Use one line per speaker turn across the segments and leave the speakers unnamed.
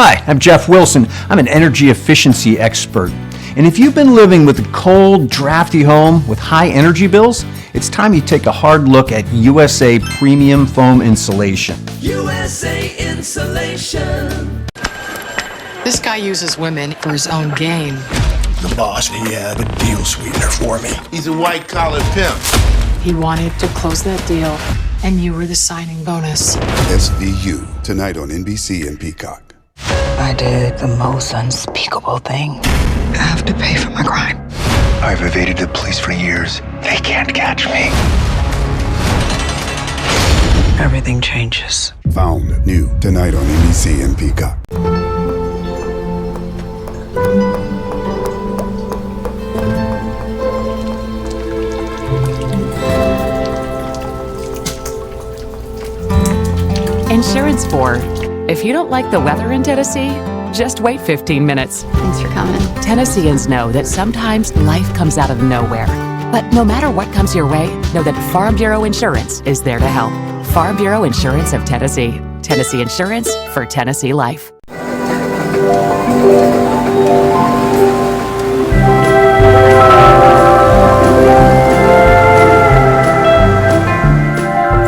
Hi, I'm Jeff Wilson. I'm an energy efficiency expert. And if you've been living with a cold, drafty home with high energy bills, it's time you take a hard look at USA Premium Foam Insulation.
USA Insulation.
This guy uses women for his own gain.
The boss, he had a deal sweetener for me.
He's a white-collar pimp.
He wanted to close that deal, and you were the signing bonus.
SVU, tonight on NBC and Peacock.
I did the most unspeakable thing. I have to pay for my crime.
I've evaded the police for years. They can't catch me.
Everything changes.
Found new tonight on NBC and Peacock.
Insurance for. If you don't like the weather in Tennessee, just wait 15 minutes.
Thanks for coming.
Tennesseans know that sometimes life comes out of nowhere. But no matter what comes your way, know that Farm Bureau Insurance is there to help. Farm Bureau Insurance of Tennessee. Tennessee Insurance for Tennessee Life.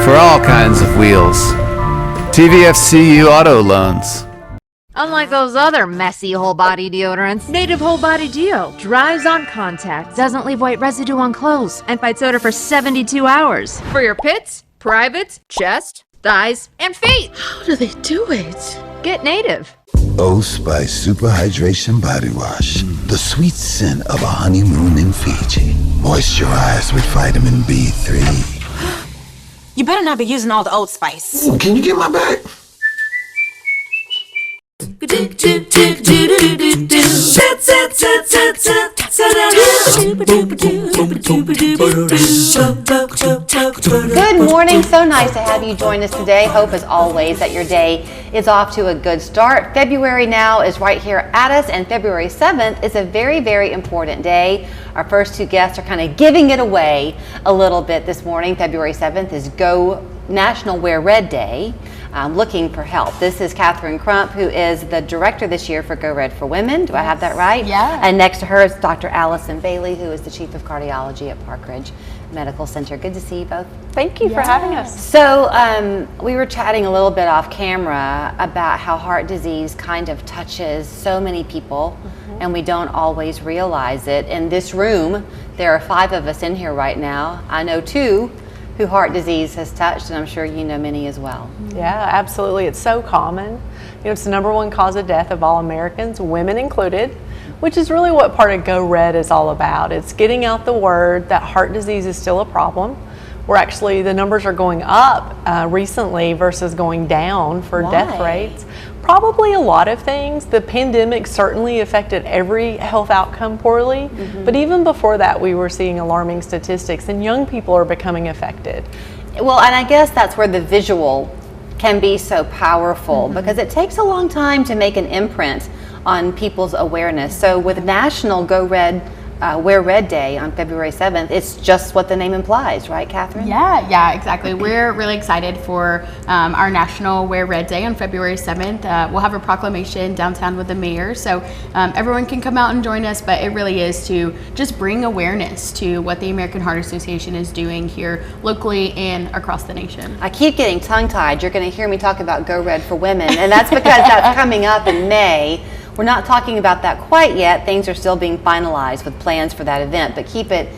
For all kinds of wheels. TVFCU Auto Loans.
Unlike those other messy whole body deodorants,
Native Whole Body Deo dries on contact,
doesn't leave white residue on clothes,
and fights odor for 72 hours. For your pits, privates, chest, thighs, and feet.
How do they do it?
Get Native.
Old Spice Super Hydration Body Wash. The sweet scent of a honeymoon in Fiji. Moisturize with vitamin B3.
You better not be using all the Old Spice.
Ooh, can you get my bag?
Good morning. So nice to have you join us today. Hope as always that your day is off to a good start. February now is right here at us, and February 7th is a very, very important day. Our first two guests are kind of giving it away a little bit this morning. February 7th is National Wear Red Day. Looking for help. This is Catherine Crump, who is the director this year for Go Red for Women. Do I have that right?
Yeah.
And next to her is Dr. Allison Bailey, who is the chief of cardiology at Park Ridge Medical Center. Good to see you both.
Thank you for having us.
So we were chatting a little bit off camera about how heart disease kind of touches so many people, and we don't always realize it. In this room, there are 5 of us in here right now. I know 2 who heart disease has touched, and I'm sure you know many as well.
Yeah, absolutely. It's so common. You know, it's the #1 cause of death of all Americans, women included, which is really what part of Go Red is all about. It's getting out the word that heart disease is still a problem. We're actually, the numbers are going up recently versus going down for death rates. Probably a lot of things. The pandemic certainly affected every health outcome poorly, but even before that we were seeing alarming statistics, and young people are becoming affected.
Well, and I guess that's where the visual can be so powerful, because it takes a long time to make an imprint on people's awareness. So with National Go Red Wear Red Day on February 7th, it's just what the name implies, right, Catherine?
Yeah, exactly. We're really excited for our National Wear Red Day on February 7th. We'll have a proclamation downtown with the mayor, so everyone can come out and join us, but it really is to just bring awareness to what the American Heart Association is doing here locally and across the nation.
I keep getting tongue-tied. You're going to hear me talk about Go Red for Women, and that's because that's coming up in May. We're not talking about that quite yet. Things are still being finalized with plans for that event, but keep it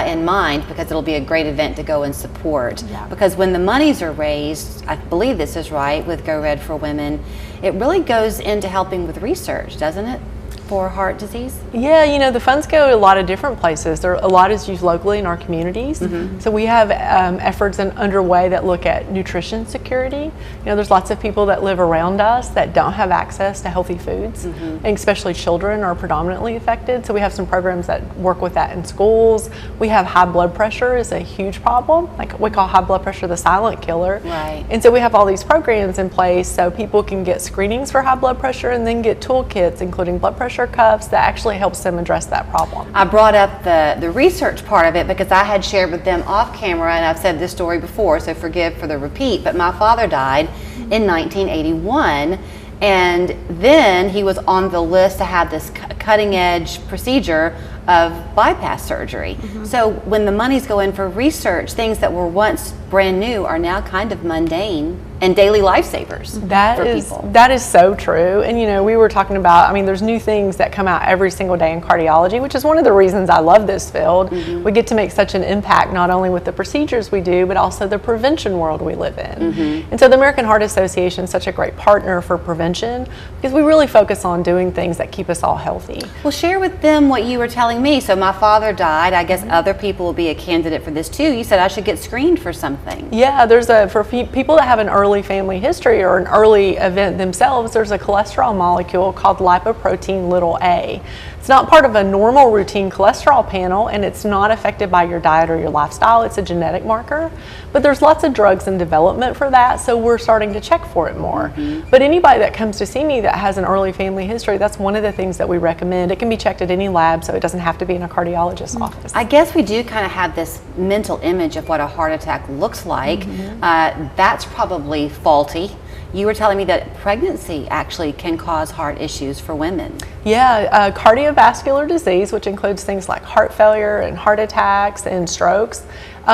in mind, because it'll be a great event to go and support. Because when the monies are raised, I believe this is right, with Go Red for Women, it really goes into helping with research, doesn't it, for heart disease?
Yeah, you know, the funds go to a lot of different places. A lot is used locally in our communities. So we have efforts underway that look at nutrition security. You know, there's lots of people that live around us that don't have access to healthy foods, and especially children are predominantly affected. So we have some programs that work with that in schools. We have high blood pressure is a huge problem. Like, we call high blood pressure the silent killer.
Right.
And so we have all these programs in place so people can get screenings for high blood pressure and then get toolkits, including blood pressure cuffs, that actually helps them address that problem.
I brought up the research part of it because I had shared with them off camera, and I've said this story before, so forgive for the repeat, but my father died in 1981, And then he was on the list to have this cutting edge procedure of bypass surgery. So when the monies go in for research, things that were once brand new are now kind of mundane and daily lifesavers for people.
That is so true. And you know, we were talking about, I mean, there's new things that come out every single day in cardiology, which is one of the reasons I love this field. We get to make such an impact not only with the procedures we do, but also the prevention world we live in. And so the American Heart Association is such a great partner for prevention because we really focus on doing things that keep us all healthy.
Well, share with them what you were telling me. So my father died. I guess other people will be a candidate for this too. You said I should get screened for something.
Yeah, for people that have an early family history or an early event themselves, there's a cholesterol molecule called lipoprotein(a). It's not part of a normal routine cholesterol panel, and it's not affected by your diet or your lifestyle. It's a genetic marker, but there's lots of drugs in development for that, so we're starting to check for it more. But anybody that comes to see me that has an early family history, that's one of the things that we recommend. It can be checked at any lab, so it doesn't have to be in a cardiologist's office.
I guess we do kind of have this mental image of what a heart attack looks like. That's probably faulty. You were telling me that pregnancy actually can cause heart issues for women.
Yeah, cardiovascular disease, which includes things like heart failure and heart attacks and strokes,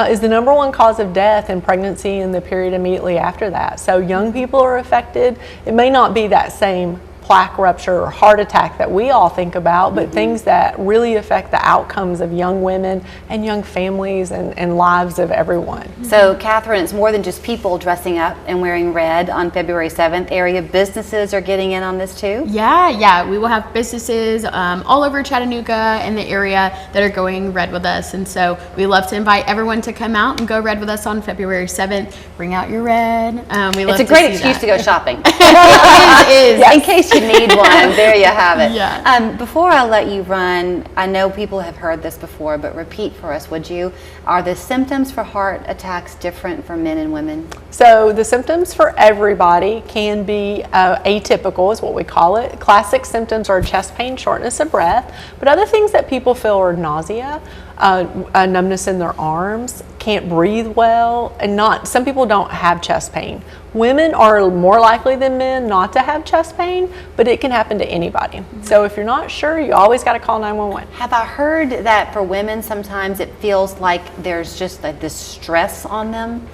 is the #1 cause of death in pregnancy and the period immediately after that. So young people are affected. It may not be that same plaque rupture or heart attack that we all think about, but things that really affect the outcomes of young women and young families and lives of everyone.
So Catherine, it's more than just people dressing up and wearing red on February 7th. Area businesses are getting in on this too?
Yeah, we will have businesses all over Chattanooga and the area that are going red with us, and so we love to invite everyone to come out and go red with us on February 7th. Bring out your red.
It's a great excuse to go shopping.
It is.
Yes. In case you need one, there you have it.
Yeah.
Before I let you run, I know people have heard this before, but repeat for us, would you? Are the symptoms for heart attacks different for men and women?
So the symptoms for everybody can be atypical, is what we call it. Classic symptoms are chest pain, shortness of breath, but other things that people feel are nausea, numbness in their arms, can't breathe well, and some people don't have chest pain. Women are more likely than men not to have chest pain, but it can happen to anybody. So if you're not sure, you always got to call 911.
Have I heard that for women sometimes it feels like there's just like this stress on them?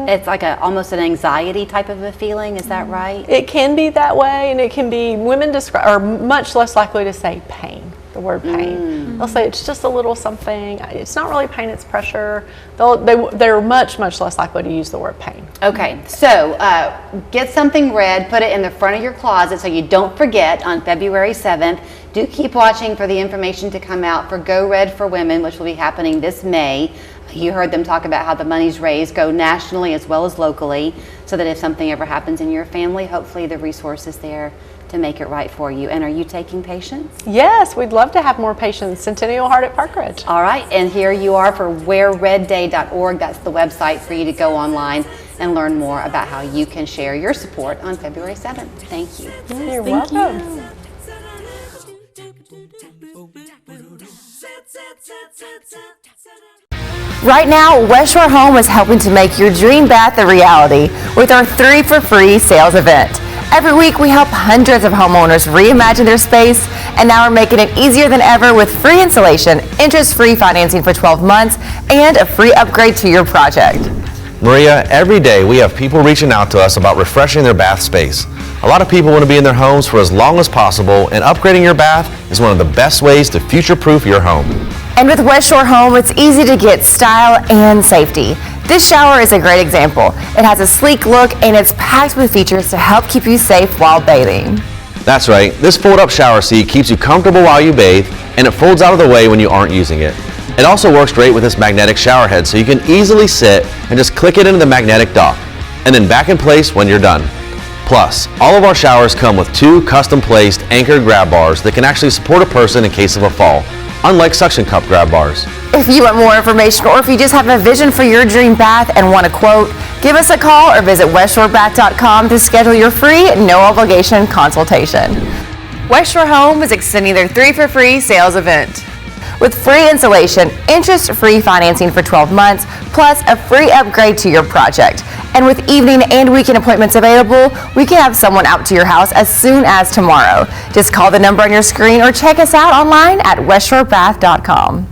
It's like almost an anxiety type of a feeling, is that right?
It can be that way, and it can be, women are much less likely to say pain. The word pain. They'll say it's just a little something. It's not really pain, it's pressure. They're much less likely to use the word pain.
Okay, so get something red, put it in the front of your closet so you don't forget on February 7th. Do keep watching for the information to come out for Go Red for Women, which will be happening this May. You heard them talk about how the monies raised go nationally as well as locally, so that if something ever happens in your family, hopefully the resource is there to make it right for you. And are you taking patients?
Yes, we'd love to have more patients. Centennial Heart at Park Ridge.
All right, and here you are for wearredday.org. That's the website for you to go online and learn more about how you can share your support on February 7th. Thank you.
You're welcome.
Right now, West Shore Home is helping to make your dream bath a reality with our 3 for Free sales event. Every week, we help hundreds of homeowners reimagine their space, and now we're making it easier than ever with free installation, interest-free financing for 12 months, and a free upgrade to your project.
Maria, every day we have people reaching out to us about refreshing their bath space. A lot of people want to be in their homes for as long as possible, and upgrading your bath is one of the best ways to future-proof your home.
And with West Shore Home, it's easy to get style and safety. This shower is a great example. It has a sleek look and it's packed with features to help keep you safe while bathing.
That's right. This fold-up shower seat keeps you comfortable while you bathe, and it folds out of the way when you aren't using it. It also works great with this magnetic shower head, so you can easily sit and just click it into the magnetic dock, and then back in place when you're done. Plus, all of our showers come with 2 custom-placed anchored grab bars that can actually support a person in case of a fall, unlike suction cup grab bars.
If you want more information, or if you just have a vision for your dream bath and want a quote, give us a call or visit westshorebath.com to schedule your free, no obligation consultation. West Shore Home is extending their 3 for Free sales event. With free installation, interest-free financing for 12 months, plus a free upgrade to your project. And with evening and weekend appointments available, we can have someone out to your house as soon as tomorrow. Just call the number on your screen or check us out online at westshorebath.com.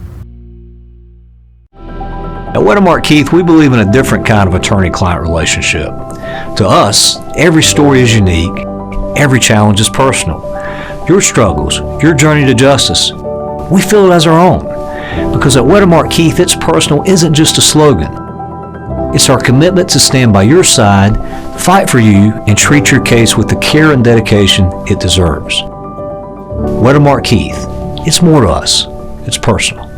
At Wedemark Keith, we believe in a different kind of attorney-client relationship. To us, every story is unique, every challenge is personal. Your struggles, your journey to justice, we feel it as our own. Because at Wedemark Keith, it's personal isn't just a slogan. It's our commitment to stand by your side, fight for you, and treat your case with the care and dedication it deserves. Wedemark Keith, it's more to us. It's personal.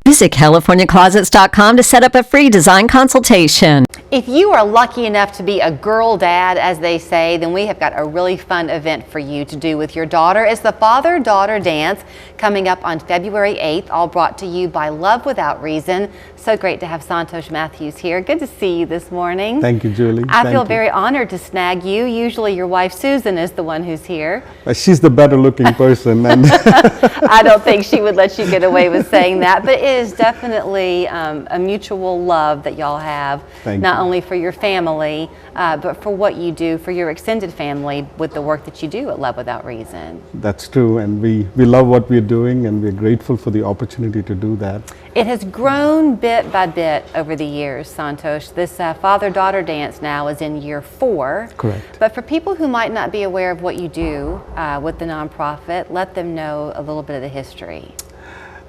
Visit CaliforniaClosets.com to set up a free design consultation.
If you are lucky enough to be a girl dad, as they say, then we have got a really fun event for you to do with your daughter. It's the Father-Daughter Dance coming up on February 8th, all brought to you by Love Without Reason. So great to have Santosh Matthews here. Good to see you this morning.
Thank you, Julie.
I feel very honored to snag you. Usually your wife Susan is the one who's here.
She's the better looking person. And
I don't think she would let you get away with saying that, but it is definitely a mutual love that y'all have. Not only for your family, but for what you do for your extended family with the work that you do at Love Without Reason.
That's true, and we love what we're doing, and we're grateful for the opportunity to do that.
It has grown bit by bit over the years, Santosh. This Father-Daughter Dance now is in year 4.
Correct.
But for people who might not be aware of what you do with the nonprofit, let them know a little bit of the history.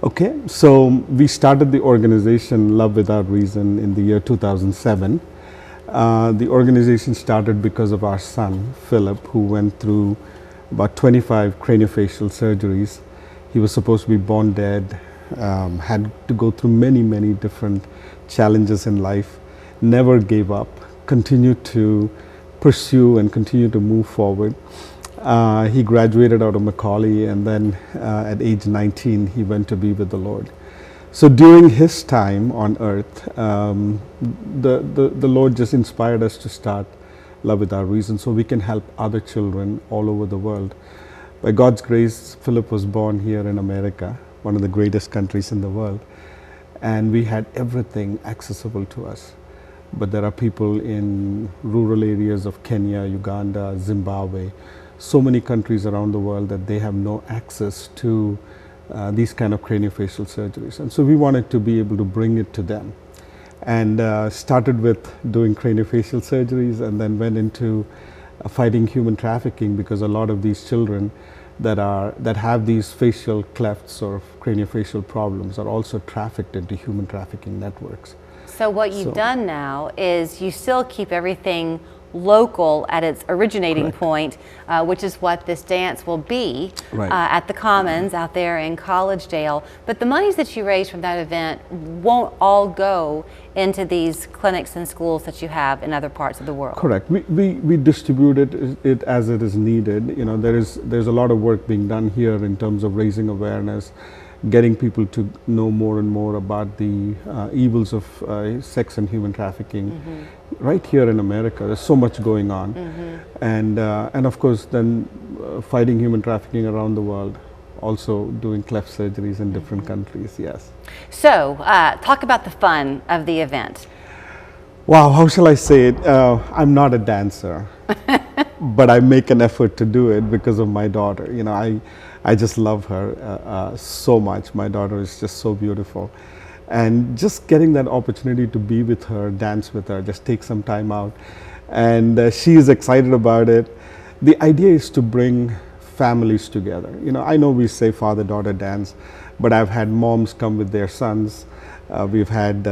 Okay, so we started the organization Love Without Reason in the year 2007. The organization started because of our son, Philip, who went through about 25 craniofacial surgeries. He was supposed to be born dead, had to go through many different challenges in life, never gave up, continued to pursue and continue to move forward. He graduated out of Macaulay, and then at age 19 he went to be with the Lord. So during his time on earth, the Lord just inspired us to start Love Without Reason so we can help other children all over the world. By God's grace, Philip was born here in America, one of the greatest countries in the world, and we had everything accessible to us. But there are people in rural areas of Kenya, Uganda, Zimbabwe, so many countries around the world that they have no access to these kind of craniofacial surgeries. And so we wanted to be able to bring it to them. And started with doing craniofacial surgeries, and then went into fighting human trafficking, because a lot of these children that have these facial clefts or craniofacial problems are also trafficked into human trafficking networks.
So what you've done now is you still keep everything local at its originating point, which is what this dance will be at the Commons out there in Collegedale. But the monies that you raise from that event won't all go into these clinics and schools that you have in other parts of the world.
Correct. We distribute it as it is needed. You know, there's a lot of work being done here in terms of raising awareness, getting people to know more and more about the evils of sex and human trafficking. Right here in America, there's so much going on, and of course then fighting human trafficking around the world, also doing cleft surgeries in different countries. Yes.
So talk about the fun of the event.
Wow, how shall I say it? I'm not a dancer, but I make an effort to do it because of my daughter. You know, I just love her so much. My daughter is just so beautiful. And just getting that opportunity to be with her, dance with her, just take some time out. And she is excited about it. The idea is to bring families together. You know, I know we say father-daughter dance, but I've had moms come with their sons. We've had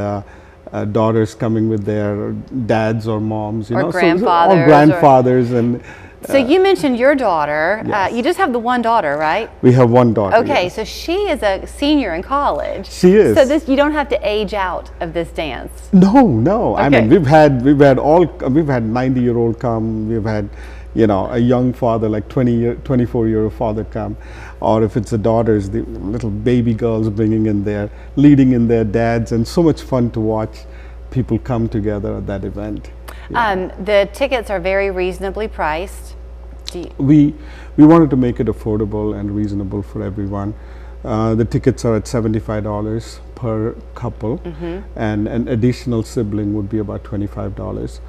daughters coming with their dads or moms, you know,
grandfathers,
or grandfathers. And
so you mentioned your daughter. Yes. You just have the one daughter, right?
We have one daughter.
Okay,
yes.
So she is a senior in college.
She is.
So you don't have to age out of this dance.
No.
Okay.
I mean, we've had 90-year-old come. We've had, you know, a young father, like 24-year-old father come, or if it's the daughters, the little baby girls bringing in leading in their dads, and so much fun to watch people come together at that event. Yeah.
The tickets are very reasonably priced.
We wanted to make it affordable and reasonable for everyone. The tickets are at $75 per couple, and an additional sibling would be about $25.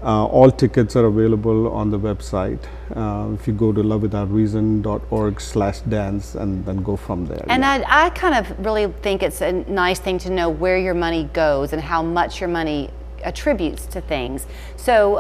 All tickets are available on the website. If you go to lovewithoutreason.org/dance and then go from there.
And I kind of really think it's a nice thing to know where your money goes and how much your money attributes to things. So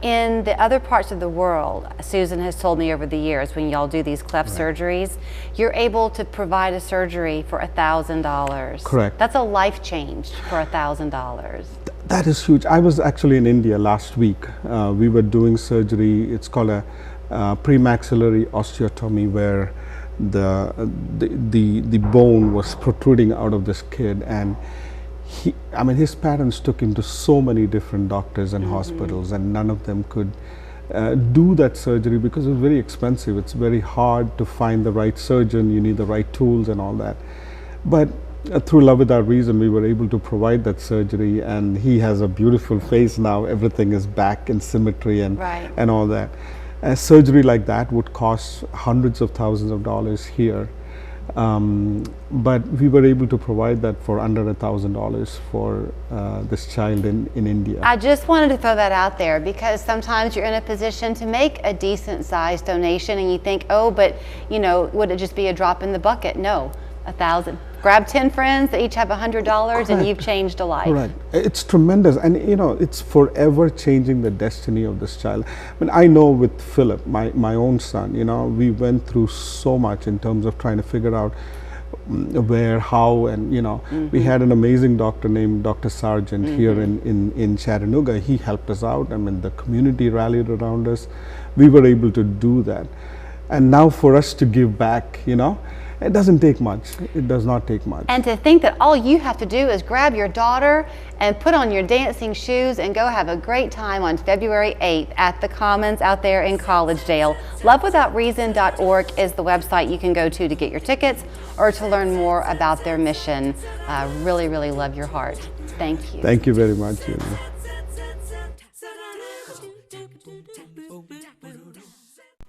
in the other parts of the world, Susan has told me over the years, when y'all do these cleft surgeries, you're able to provide a surgery for $1,000.
Correct.
That's a life change for $1,000.
That is huge. I was actually in India last week. We were doing surgery. It's called a premaxillary osteotomy, where the bone was protruding out of this kid, and his parents took him to so many different doctors and hospitals, and none of them could do that surgery because it's very expensive. It's very hard to find the right surgeon. You need the right tools and all that. But through Love Without Reason, we were able to provide that surgery, and he has a beautiful face now. Everything is back in symmetry and all that. A surgery like that would cost hundreds of thousands of dollars here. But we were able to provide that for under $1,000 for this child in India.
I just wanted to throw that out there because sometimes you're in a position to make a decent sized donation and you think, oh, but would it just be a drop in the bucket? No, $1,000. Grab 10 friends that each have $100 and you've changed a life.
Right. It's tremendous, and it's forever changing the destiny of this child. I know with Philip, my own son, we went through so much in terms of trying to figure out where, how, and we had an amazing doctor named Dr. Sargent here in Chattanooga. He helped us out. The community rallied around us. We were able to do that, and now for us to give back, it doesn't take much. It does not take much.
And to think that all you have to do is grab your daughter and put on your dancing shoes and go have a great time on February 8th at the Commons out there in Collegedale. Lovewithoutreason.org is the website you can go to get your tickets or to learn more about their mission. Really, really love your heart. Thank you.
Thank you very much, Julie.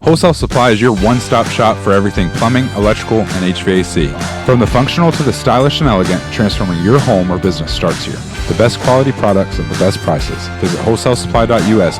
Wholesale Supply is your one-stop shop for everything plumbing, electrical, and HVAC. From the functional to the stylish and elegant, transforming your home or business starts here. The best quality products at the best prices. Visit wholesalesupply.us